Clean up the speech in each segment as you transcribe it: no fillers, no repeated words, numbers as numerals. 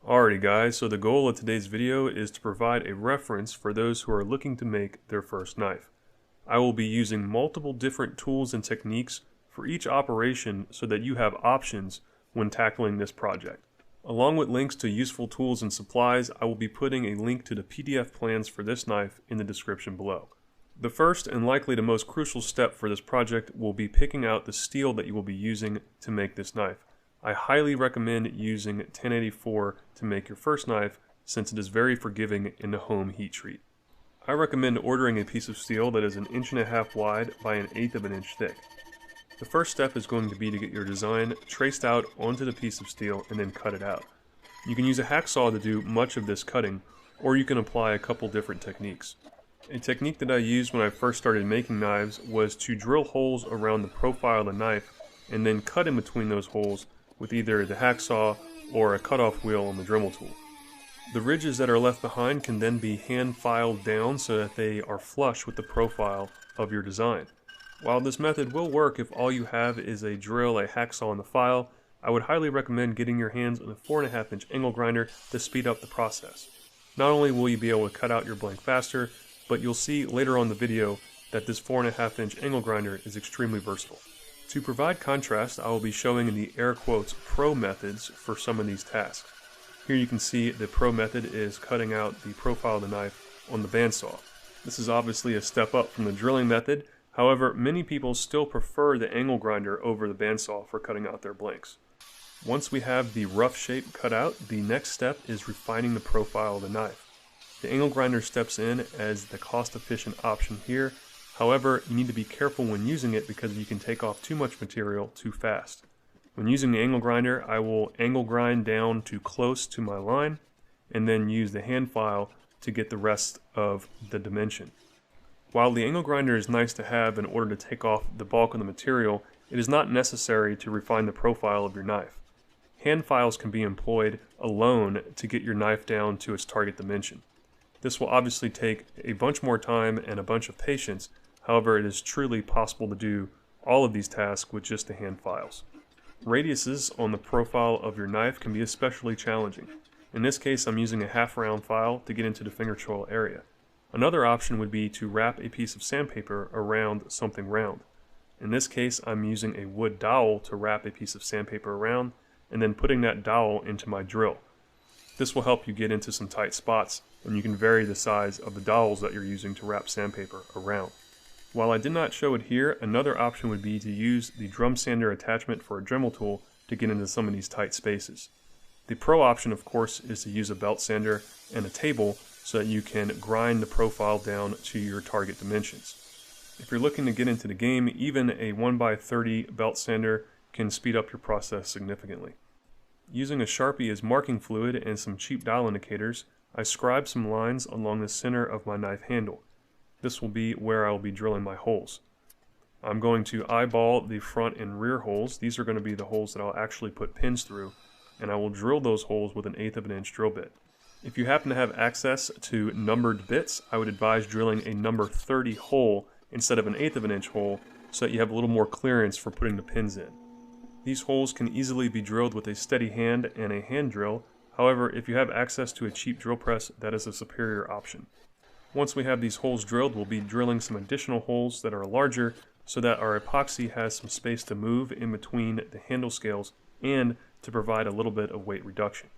Alrighty guys, so the goal of today's video is to provide a reference for those who are looking to make their first knife. I will be using multiple different tools and techniques for each operation so that you have options when tackling this project. Along with links to useful tools and supplies, I will be putting a link to the PDF plans for this knife in the description below. The first and likely the most crucial step for this project will be picking out the steel that you will be using to make this knife. I highly recommend using 1084 to make your first knife since it is very forgiving in the home heat treat. I recommend ordering a piece of steel that is 1.5 inches wide by 1/8 of an inch thick. The first step is going to be to get your design traced out onto the piece of steel and then cut it out. You can use a hacksaw to do much of this cutting, or you can apply a couple different techniques. A technique that I used when I first started making knives was to drill holes around the profile of the knife and then cut in between those holes with either the hacksaw or a cutoff wheel on the Dremel tool. The ridges that are left behind can then be hand filed down so that they are flush with the profile of your design. While this method will work if all you have is a drill, a hacksaw, and the file, I would highly recommend getting your hands on a 4.5 inch angle grinder to speed up the process. Not only will you be able to cut out your blank faster, but you'll see later on in the video that this 4.5 inch angle grinder is extremely versatile. To provide contrast, I will be showing in the air quotes pro methods for some of these tasks. Here you can see the pro method is cutting out the profile of the knife on the bandsaw. This is obviously a step up from the drilling method, however many people still prefer the angle grinder over the bandsaw for cutting out their blanks. Once we have the rough shape cut out, the next step is refining the profile of the knife. The angle grinder steps in as the cost-efficient option here. However, you need to be careful when using it because you can take off too much material too fast. When using the angle grinder, I will angle grind down to close to my line and then use the hand file to get the rest of the dimension. While the angle grinder is nice to have in order to take off the bulk of the material, it is not necessary to refine the profile of your knife. Hand files can be employed alone to get your knife down to its target dimension. This will obviously take a bunch more time and a bunch of patience. However, it is truly possible to do all of these tasks with just the hand files. Radiuses on the profile of your knife can be especially challenging. In this case, I'm using a half round file to get into the finger choil area. Another option would be to wrap a piece of sandpaper around something round. In this case, I'm using a wood dowel to wrap a piece of sandpaper around and then putting that dowel into my drill. This will help you get into some tight spots, and you can vary the size of the dowels that you're using to wrap sandpaper around. While I did not show it here, another option would be to use the drum sander attachment for a Dremel tool to get into some of these tight spaces. The pro option, of course, is to use a belt sander and a table so that you can grind the profile down to your target dimensions. If you're looking to get into the game, even a 1x30 belt sander can speed up your process significantly. Using a Sharpie as marking fluid and some cheap dial indicators, I scribe some lines along the center of my knife handle. This will be where I will be drilling my holes. I'm going to eyeball the front and rear holes. These are going to be the holes that I'll actually put pins through, and I will drill those holes with 1/8 of an inch drill bit. If you happen to have access to numbered bits, I would advise drilling a number 30 hole instead of 1/8 of an inch hole so that you have a little more clearance for putting the pins in. These holes can easily be drilled with a steady hand and a hand drill. However, if you have access to a cheap drill press, that is a superior option. Once we have these holes drilled, we'll be drilling some additional holes that are larger so that our epoxy has some space to move in between the handle scales and to provide a little bit of weight reduction.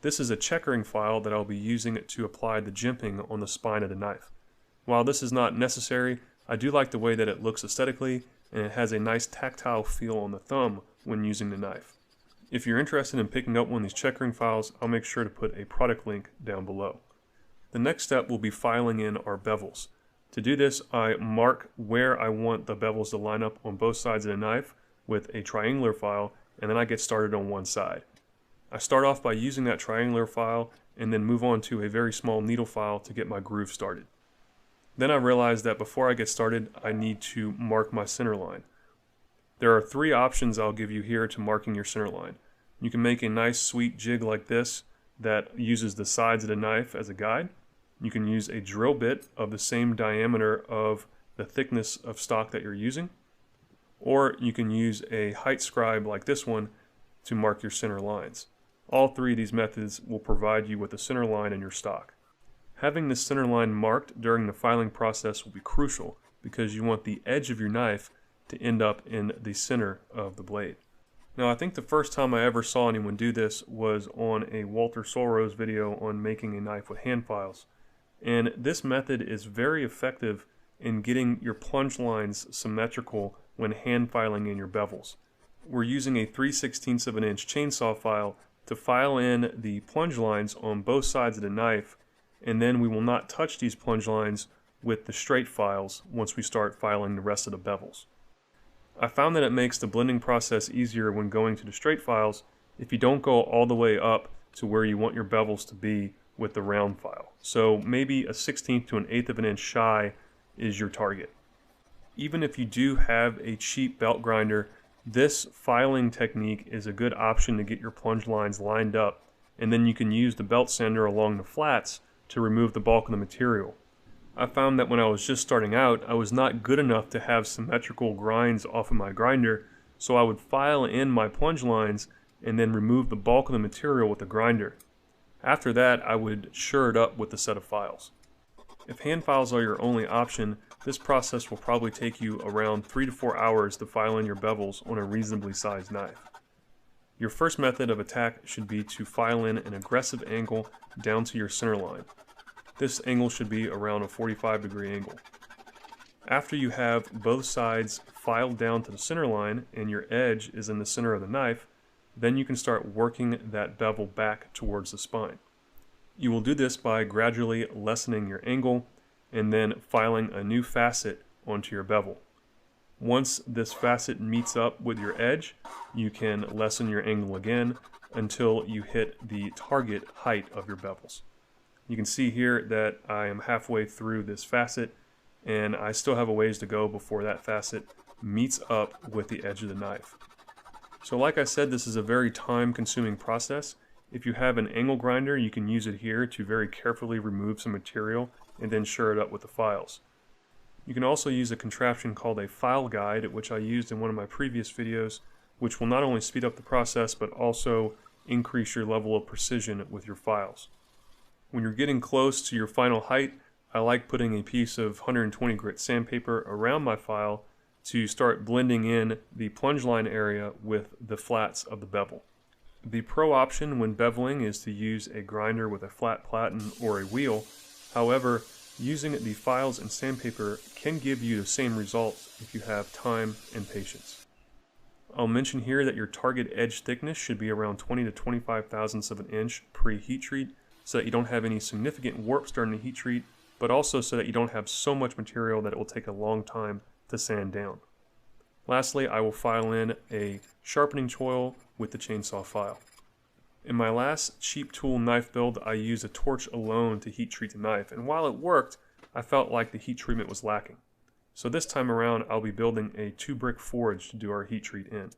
This is a checkering file that I'll be using to apply the jimping on the spine of the knife. While this is not necessary, I do like the way that it looks aesthetically, and it has a nice tactile feel on the thumb when using the knife. If you're interested in picking up one of these checkering files, I'll make sure to put a product link down below. The next step will be filing in our bevels. To do this, I mark where I want the bevels to line up on both sides of the knife with a triangular file, and then I get started on one side. I start off by using that triangular file and then move on to a very small needle file to get my groove started. Then I realize that before I get started, I need to mark my center line. There are 3 options I'll give you here to marking your center line. You can make a nice sweet jig like this that uses the sides of the knife as a guide. You can use a drill bit of the same diameter of the thickness of stock that you're using. Or you can use a height scribe like this one to mark your center lines. All three of these methods will provide you with a center line in your stock. Having this center line marked during the filing process will be crucial because you want the edge of your knife to end up in the center of the blade. Now, I think the first time I ever saw anyone do this was on a Walter Sorose video on making a knife with hand files. And this method is very effective in getting your plunge lines symmetrical when hand filing in your bevels. We're using a 3/16 of an inch chainsaw file to file in the plunge lines on both sides of the knife, and then we will not touch these plunge lines with the straight files once we start filing the rest of the bevels. I found that it makes the blending process easier when going to the straight files if you don't go all the way up to where you want your bevels to be with the round file. So maybe a 1/16 to an 1/8 of an inch shy is your target. Even if you do have a cheap belt grinder, this filing technique is a good option to get your plunge lines lined up, and then you can use the belt sander along the flats to remove the bulk of the material. I found that when I was just starting out, I was not good enough to have symmetrical grinds off of my grinder, so I would file in my plunge lines and then remove the bulk of the material with the grinder. After that, I would sure it up with the set of files. If hand files are your only option, this process will probably take you around 3 to 4 hours to file in your bevels on a reasonably sized knife. Your first method of attack should be to file in an aggressive angle down to your center line. This angle should be around a 45-degree angle. After you have both sides filed down to the center line and your edge is in the center of the knife, then you can start working that bevel back towards the spine. You will do this by gradually lessening your angle and then filing a new facet onto your bevel. Once this facet meets up with your edge, you can lessen your angle again until you hit the target height of your bevels. You can see here that I am halfway through this facet and I still have a ways to go before that facet meets up with the edge of the knife. So like I said, this is a very time-consuming process. If you have an angle grinder, you can use it here to very carefully remove some material and then sure it up with the files. You can also use a contraption called a file guide, which I used in one of my previous videos, which will not only speed up the process but also increase your level of precision with your files. When you're getting close to your final height, I like putting a piece of 120 grit sandpaper around my file to start blending in the plunge line area with the flats of the bevel. The pro option when beveling is to use a grinder with a flat platen or a wheel. However, using the files and sandpaper can give you the same results if you have time and patience. I'll mention here that your target edge thickness should be around 20 to 25 thousandths of an inch pre-heat treat, so that you don't have any significant warps during the heat treat, but also so that you don't have so much material that it will take a long time to sand down. Lastly, I will file in a sharpening choil with the chainsaw file. In my last cheap tool knife build, I used a torch alone to heat treat the knife, and while it worked, I felt like the heat treatment was lacking. So this time around, I'll be building a 2-brick forge to do our heat treat in.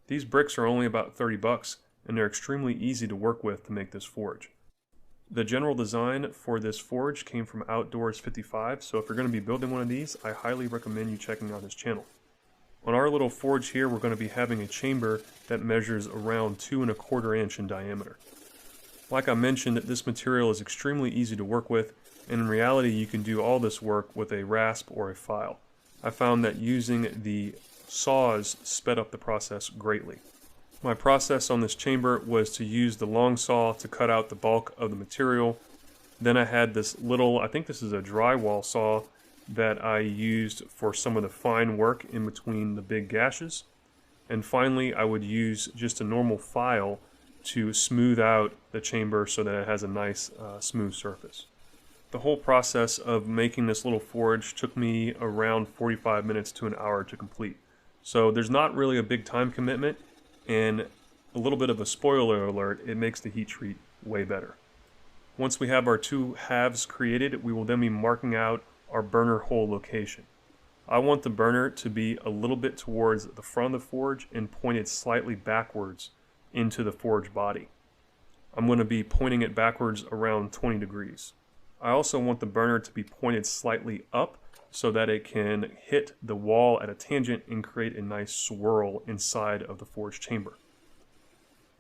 These bricks are only about 30 bucks, and they're extremely easy to work with to make this forge. The general design for this forge came from Outdoors 55, so if you're going to be building one of these, I highly recommend you checking out his channel. On our little forge here, we're going to be having a chamber that measures around 2 1/4 inch in diameter. Like I mentioned, this material is extremely easy to work with, and in reality you can do all this work with a rasp or a file. I found that using the saws sped up the process greatly. My process on this chamber was to use the long saw to cut out the bulk of the material. Then I had this little, I think this is a drywall saw, that I used for some of the fine work in between the big gashes. And finally, I would use just a normal file to smooth out the chamber so that it has a nice smooth surface. The whole process of making this little forge took me around 45 minutes to an hour to complete. So there's not really a big time commitment, and a little bit of a spoiler alert, it makes the heat treat way better. Once we have our two halves created, we will then be marking out our burner hole location. I want the burner to be a little bit towards the front of the forge and pointed slightly backwards into the forge body. I'm going to be pointing it backwards around 20 degrees. I also want the burner to be pointed slightly up so that it can hit the wall at a tangent and create a nice swirl inside of the forge chamber.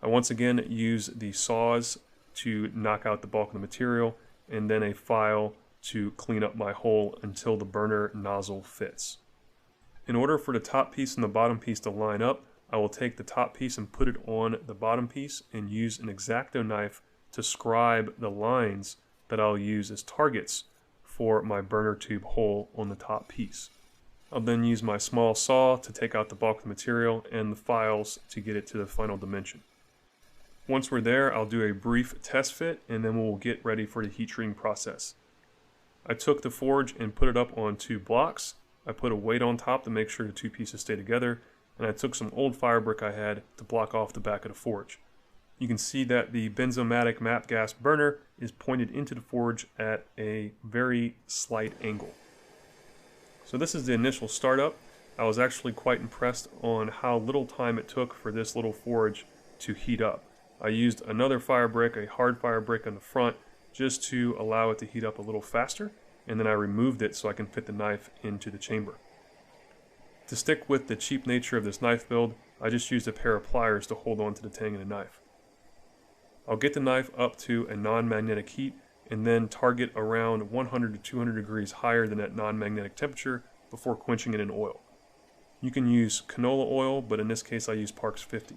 I once again use the saws to knock out the bulk of the material, and then a file to clean up my hole until the burner nozzle fits. In order for the top piece and the bottom piece to line up, I will take the top piece and put it on the bottom piece and use an X-Acto knife to scribe the lines that I'll use as targets for my burner tube hole on the top piece. I'll then use my small saw to take out the bulk of the material and the files to get it to the final dimension. Once we're there, I'll do a brief test fit and then we'll get ready for the heat treating process. I took the forge and put it up on 2 blocks. I put a weight on top to make sure the 2 pieces stay together, and I took some old fire brick I had to block off the back of the forge. You can see that the Benzomatic MAPP gas burner is pointed into the forge at a very slight angle. So this is the initial startup. I was actually quite impressed on how little time it took for this little forge to heat up. I used another fire brick, a hard fire brick on the front, just to allow it to heat up a little faster, and then I removed it so I can fit the knife into the chamber. To stick with the cheap nature of this knife build, I just used a pair of pliers to hold on to the tang of the knife. I'll get the knife up to a non-magnetic heat and then target around 100 to 200 degrees higher than that non-magnetic temperature before quenching it in oil. You can use canola oil, but in this case I use Parks 50.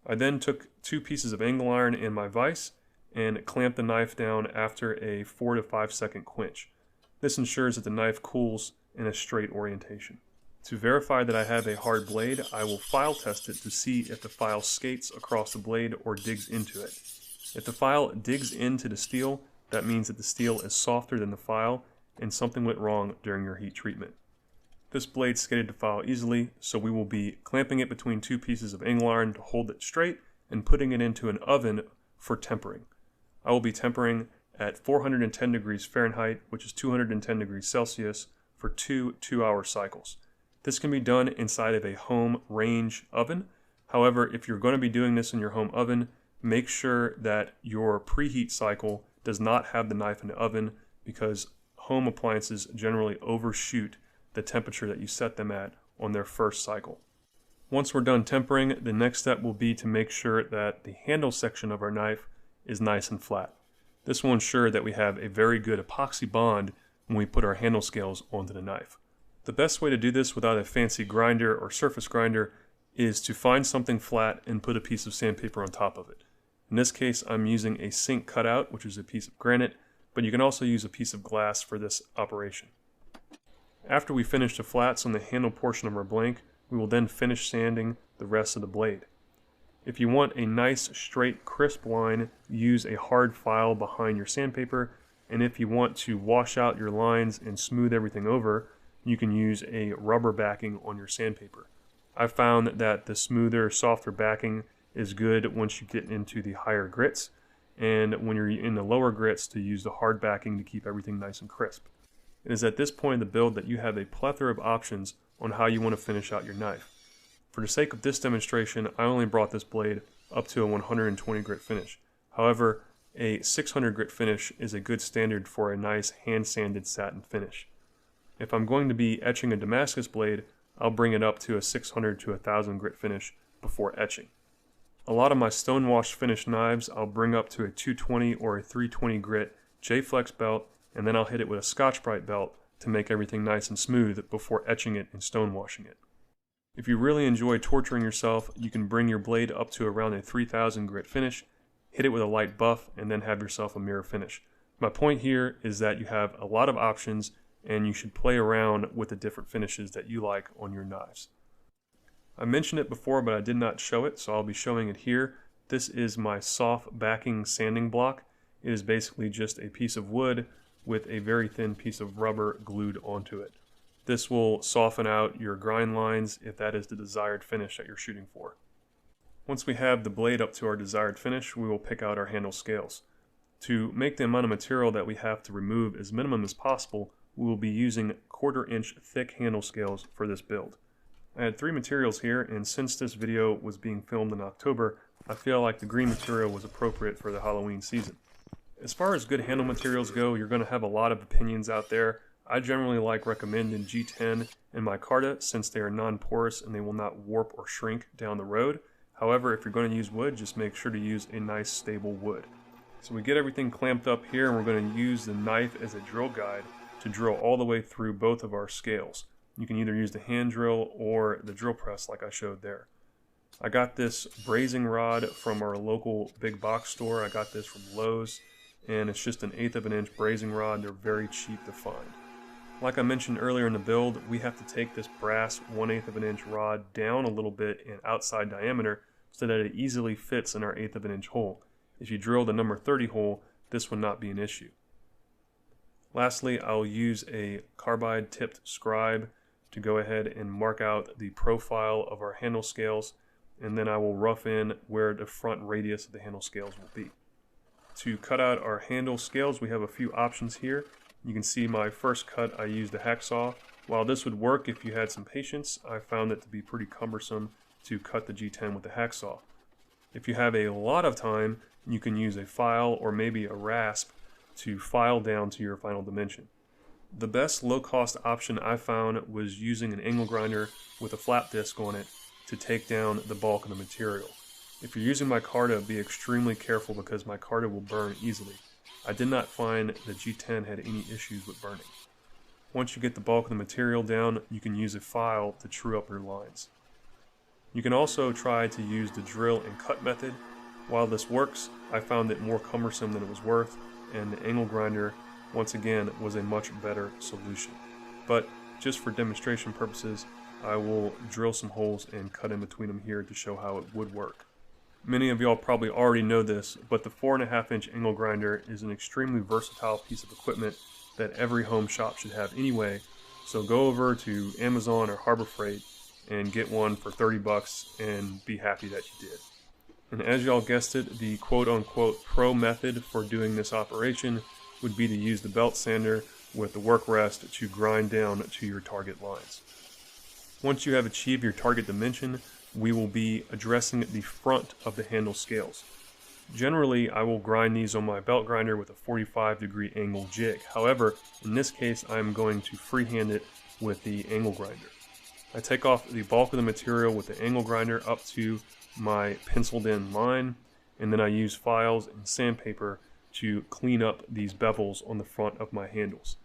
I then took 2 pieces of angle iron and my vise and clamped the knife down after a 4 to 5 second quench. This ensures that the knife cools in a straight orientation. To verify that I have a hard blade, I will file test it to see if the file skates across the blade or digs into it. If the file digs into the steel, that means that the steel is softer than the file and something went wrong during your heat treatment. This blade skated the file easily, so we will be clamping it between 2 pieces of angle iron to hold it straight and putting it into an oven for tempering. I will be tempering at 410 degrees Fahrenheit, which is 210 degrees Celsius, for 2 2-hour cycles. This can be done inside of a home range oven. However, if you're going to be doing this in your home oven, make sure that your preheat cycle does not have the knife in the oven, because home appliances generally overshoot the temperature that you set them at on their first cycle. Once we're done tempering, the next step will be to make sure that the handle section of our knife is nice and flat. This will ensure that we have a very good epoxy bond when we put our handle scales onto the knife. The best way to do this without a fancy grinder or surface grinder is to find something flat and put a piece of sandpaper on top of it. In this case, I'm using a sink cutout, which is a piece of granite, but you can also use a piece of glass for this operation. After we finish the flats on the handle portion of our blank, we will then finish sanding the rest of the blade. If you want a nice, straight, crisp line, use a hard file behind your sandpaper, and if you want to wash out your lines and smooth everything over, you can use a rubber backing on your sandpaper. I've found that the smoother, softer backing is good once you get into the higher grits, and when you're in the lower grits, to use the hard backing to keep everything nice and crisp. It is at this point in the build that you have a plethora of options on how you want to finish out your knife. For the sake of this demonstration, I only brought this blade up to a 120 grit finish. However, a 600 grit finish is a good standard for a nice hand-sanded satin finish. If I'm going to be etching a Damascus blade, I'll bring it up to a 600 to 1000 grit finish before etching. A lot of my stonewashed finished knives I'll bring up to a 220 or a 320 grit J-Flex belt, and then I'll hit it with a Scotch-Brite belt to make everything nice and smooth before etching it and stonewashing it. If you really enjoy torturing yourself, you can bring your blade up to around a 3000 grit finish, hit it with a light buff, and then have yourself a mirror finish. My point here is that you have a lot of options, and you should play around with the different finishes that you like on your knives. I mentioned it before, but I did not show it, so I'll be showing it here. This is my soft backing sanding block. It is basically just a piece of wood with a very thin piece of rubber glued onto it. This will soften out your grind lines if that is the desired finish that you're shooting for. Once we have the blade up to our desired finish, we will pick out our handle scales. To make the amount of material that we have to remove as minimum as possible, we will be using 1/4 inch thick handle scales for this build. I had 3 materials here, and since this video was being filmed in October, I feel like the green material was appropriate for the Halloween season. As far as good handle materials go, you're going to have a lot of opinions out there. I generally like recommending G10 and micarta since they are non-porous and they will not warp or shrink down the road. However, if you're going to use wood, just make sure to use a nice stable wood. So we get everything clamped up here, and we're going to use the knife as a drill guide to drill all the way through both of our scales. You can either use the hand drill or the drill press like I showed there. I got this brazing rod from our local big box store. I got this from Lowe's, and it's just an 1/8 of an inch brazing rod. They're very cheap to find. Like I mentioned earlier in the build, we have to take this brass 1/8 of an inch rod down a little bit in outside diameter so that it easily fits in our 1/8 of an inch hole. If you drill the number 30 hole, this would not be an issue. Lastly, I'll use a carbide tipped scribe to go ahead and mark out the profile of our handle scales, and then I will rough in where the front radius of the handle scales will be. To cut out our handle scales, we have a few options here. You can see my first cut, I used a hacksaw. While this would work if you had some patience, I found it to be pretty cumbersome to cut the G10 with a hacksaw. If you have a lot of time, you can use a file or maybe a rasp to file down to your final dimension. The best low-cost option I found was using an angle grinder with a flap disc on it to take down the bulk of the material. If you're using micarta, be extremely careful because micarta will burn easily. I did not find the G10 had any issues with burning. Once you get the bulk of the material down, you can use a file to true up your lines. You can also try to use the drill and cut method. While this works, I found it more cumbersome than it was worth, and the angle grinder, once again, was a much better solution. But just for demonstration purposes, I will drill some holes and cut in between them here to show how it would work. Many of y'all probably already know this, but the 4.5 inch angle grinder is an extremely versatile piece of equipment that every home shop should have anyway. So go over to Amazon or Harbor Freight and get one for 30 bucks and be happy that you did. And as y'all guessed it, the quote-unquote pro method for doing this operation would be to use the belt sander with the work rest to grind down to your target lines. Once you have achieved your target dimension, we will be addressing the front of the handle scales. Generally, I will grind these on my belt grinder with a 45-degree angle jig. However, in this case, I'm going to freehand it with the angle grinder. I take off the bulk of the material with the angle grinder up to my penciled in line, and then I use files and sandpaper to clean up these bevels on the front of my handles.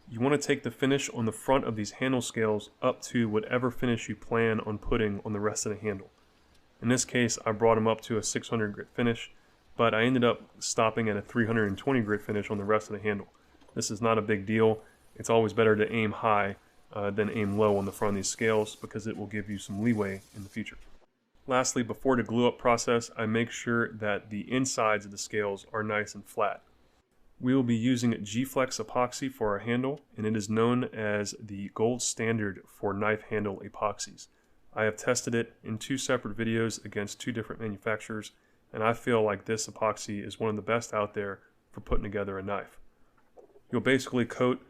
You want to take the finish on the front of these handle scales up to whatever finish you plan on putting on the rest of the handle. In this case, I brought them up to a 600 grit finish, but I ended up stopping at a 320 grit finish on the rest of the handle. This is not a big deal. It's always better to aim high than aim low on the front of these scales because it will give you some leeway in the future. Lastly, before the glue up process, I make sure that the insides of the scales are nice and flat. We will be using G-Flex epoxy for our handle, and it is known as the gold standard for knife handle epoxies. I have tested it in 2 separate videos against 2 different manufacturers, and I feel like this epoxy is one of the best out there for putting together a knife. You'll basically coat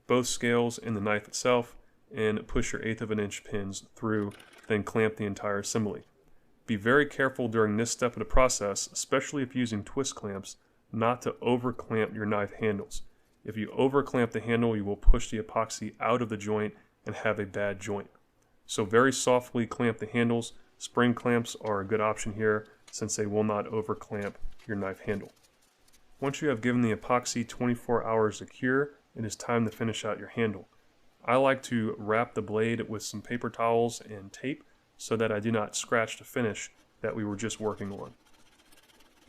both scales in the knife itself and push your 1/8 of an inch pins through, then clamp the entire assembly. Be very careful during this step of the process, especially if using twist clamps, not to over clamp your knife handles. If you over clamp the handle, you will push the epoxy out of the joint and have a bad joint. So very softly clamp the handles. Spring clamps are a good option here since they will not over clamp your knife handle. Once you have given the epoxy 24 hours to cure, it is time to finish out your handle. I like to wrap the blade with some paper towels and tape so that I do not scratch the finish that we were just working on.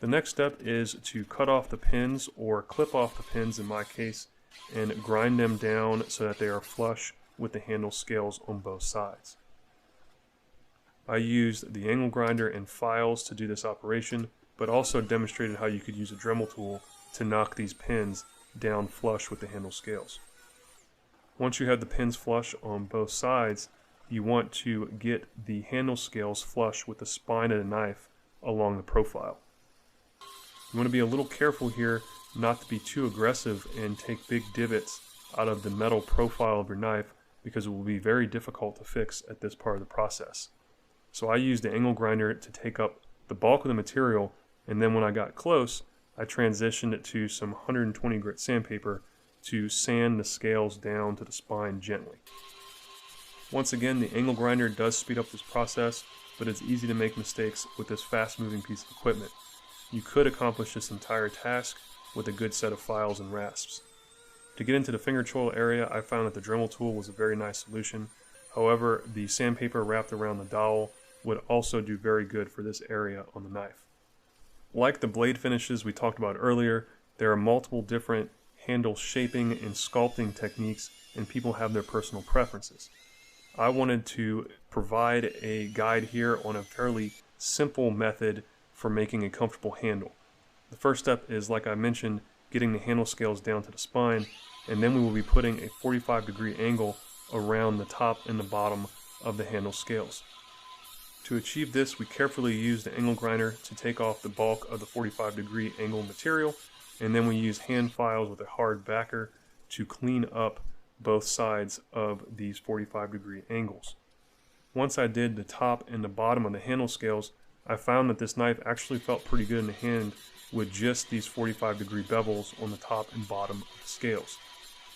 The next step is to cut off the pins, or clip off the pins in my case, and grind them down so that they are flush with the handle scales on both sides. I used the angle grinder and files to do this operation, but also demonstrated how you could use a Dremel tool to knock these pins down flush with the handle scales. Once you have the pins flush on both sides, you want to get the handle scales flush with the spine of the knife along the profile. You want to be a little careful here not to be too aggressive and take big divots out of the metal profile of your knife because it will be very difficult to fix at this part of the process. So I used the angle grinder to take up the bulk of the material, and then when I got close, I transitioned it to some 120 grit sandpaper to sand the scales down to the spine gently. Once again, the angle grinder does speed up this process, but it's easy to make mistakes with this fast-moving piece of equipment. You could accomplish this entire task with a good set of files and rasps. To get into the finger choil area, I found that the Dremel tool was a very nice solution. However, the sandpaper wrapped around the dowel would also do very good for this area on the knife. Like the blade finishes we talked about earlier, there are multiple different handle shaping and sculpting techniques, and people have their personal preferences. I wanted to provide a guide here on a fairly simple method for making a comfortable handle. The first step is, like I mentioned, getting the handle scales down to the spine, and then we will be putting a 45-degree angle around the top and the bottom of the handle scales. To achieve this, we carefully use the angle grinder to take off the bulk of the 45-degree angle material, and then we use hand files with a hard backer to clean up both sides of these 45-degree angles. Once I did the top and the bottom of the handle scales, I found that this knife actually felt pretty good in the hand with just these 45-degree bevels on the top and bottom of the scales.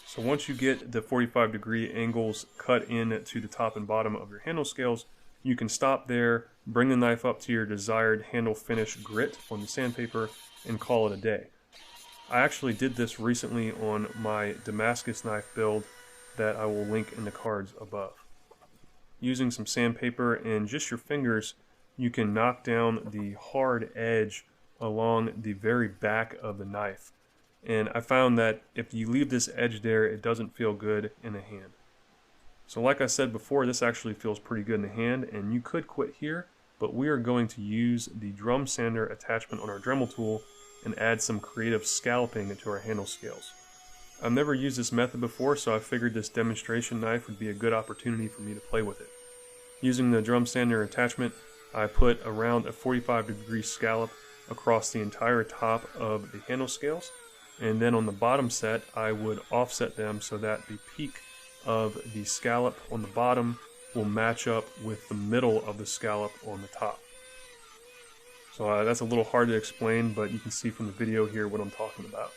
So once you get the 45-degree angles cut in to the top and bottom of your handle scales, you can stop there, bring the knife up to your desired handle finish grit on the sandpaper, and call it a day. I actually did this recently on my Damascus knife build that I will link in the cards above. Using some sandpaper and just your fingers, you can knock down the hard edge along the very back of the knife. And I found that if you leave this edge there, it doesn't feel good in the hand. So like I said before, this actually feels pretty good in the hand, and you could quit here, but we are going to use the drum sander attachment on our Dremel tool and add some creative scalloping into our handle scales. I've never used this method before, so I figured this demonstration knife would be a good opportunity for me to play with it. Using the drum sander attachment, I put around a 45-degree scallop across the entire top of the handle scales, and then on the bottom set I would offset them so that the peak of the scallop on the bottom will match up with the middle of the scallop on the top. So that's a little hard to explain, but you can see from the video here what I'm talking about.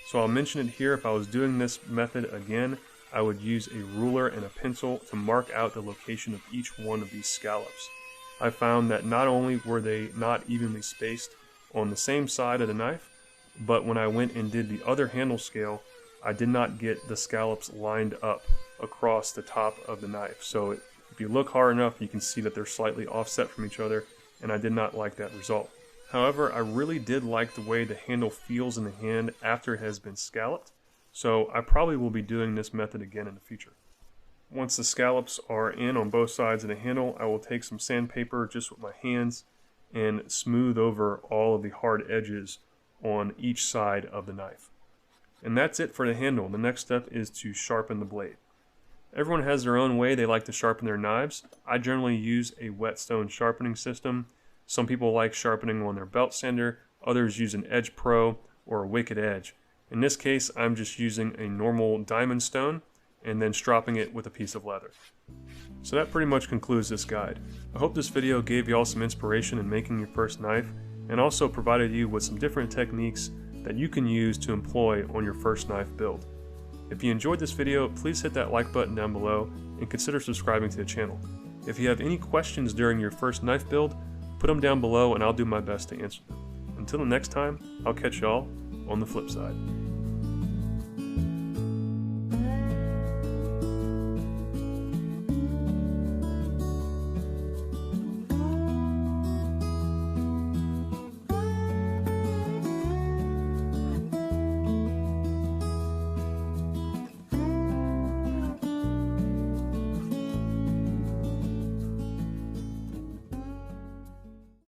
So I'll mention it here. If I was doing this method again, I would use a ruler and a pencil to mark out the location of each one of these scallops. I found that not only were they not evenly spaced on the same side of the knife, but when I went and did the other handle scale, I did not get the scallops lined up across the top of the knife. So if you look hard enough, you can see that they're slightly offset from each other, and I did not like that result. However, I really did like the way the handle feels in the hand after it has been scalloped, so I probably will be doing this method again in the future. Once the scallops are in on both sides of the handle, I will take some sandpaper just with my hands and smooth over all of the hard edges on each side of the knife. And that's it for the handle. The next step is to sharpen the blade. Everyone has their own way they like to sharpen their knives. I generally use a whetstone sharpening system. Some people like sharpening on their belt sander, others use an Edge Pro or a Wicked Edge. In this case, I'm just using a normal diamond stone and then stropping it with a piece of leather. So that pretty much concludes this guide. I hope this video gave you all some inspiration in making your first knife, and also provided you with some different techniques that you can use to employ on your first knife build. If you enjoyed this video, please hit that like button down below and consider subscribing to the channel. If you have any questions during your first knife build, put them down below and I'll do my best to answer them. Until the next time, I'll catch y'all on the flip side.